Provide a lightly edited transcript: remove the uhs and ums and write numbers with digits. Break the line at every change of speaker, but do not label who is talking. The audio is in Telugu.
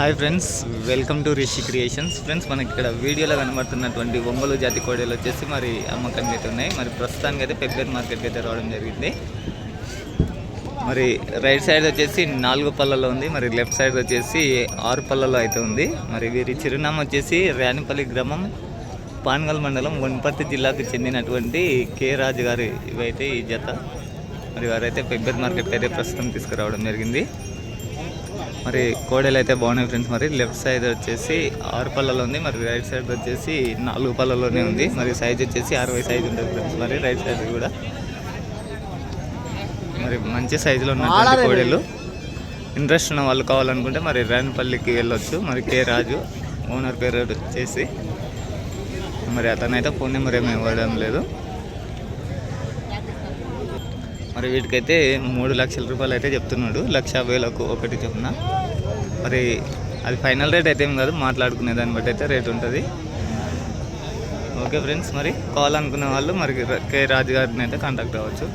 Hi friends, welcome to Rishi creations. Friends, మనకి ఇక్కడ వీడియోలో కనబడుతున్నటువంటి ఒంగోలు జాతి కోడలు వచ్చేసి మరి అమ్మకానికి అయితే ఉన్నాయి. మరి ప్రస్తుతానికి అయితే పెబ్బేరు మార్కెట్కి అయితే రావడం జరిగింది. మరి రైట్ సైడ్ వచ్చేసి 4 పళ్ళలో ఉంది, మరి లెఫ్ట్ సైడ్ వచ్చేసి 6 పళ్ళలో అయితే ఉంది. మరి వీరి చిరునామా వచ్చేసి రాణిపల్లి గ్రామం, పాన్గల్ మండలం, వనపర్తి జిల్లాకు చెందినటువంటి కే రాజు గారు ఇవైతే ఈ జత. మరి వారైతే పెబ్బేరు మార్కెట్కి అయితే ప్రస్తుతం తీసుకురావడం జరిగింది. మరి కోడలు అయితే బాగున్నాయి ఫ్రెండ్స్. మరి లెఫ్ట్ సైడ్ వచ్చేసి 6 పళ్ళలో ఉంది, మరి రైట్ సైడ్ వచ్చేసి 4 పళ్ళలోనే ఉంది. మరి సైజ్ వచ్చేసి 60 సైజ్ ఉంటుంది ఫ్రెండ్స్. మరి రైట్ సైడ్ కూడా మరి మంచి సైజులో ఉన్నటువంటి కోడలు. ఇంట్రెస్ట్ ఉన్న వాళ్ళు కావాలనుకుంటే మరి రాణిపల్లికి వెళ్ళొచ్చు. మరి కే రాజు ఓనర్ పేరు వచ్చేసి, మరి అతనైతే ఫోన్ నెంబర్ ఏమి ఇవ్వడం లేదు. మరి వీటికైతే 3 లక్షల రూపాయలు అయితే చెప్తున్నాడు. 1,50,000కు ఒకటి చెప్తున్నా. మరి అది ఫైనల్ రేట్ అయితే ఏం కాదు, మాట్లాడుకునే దాన్ని బట్టి అయితే రేట్ ఉంటుంది. ఓకే ఫ్రెండ్స్, మరి కావాలనుకునే వాళ్ళు మరి కే రాజు గారిని అయితే కాంటాక్ట్ అవ్వచ్చు.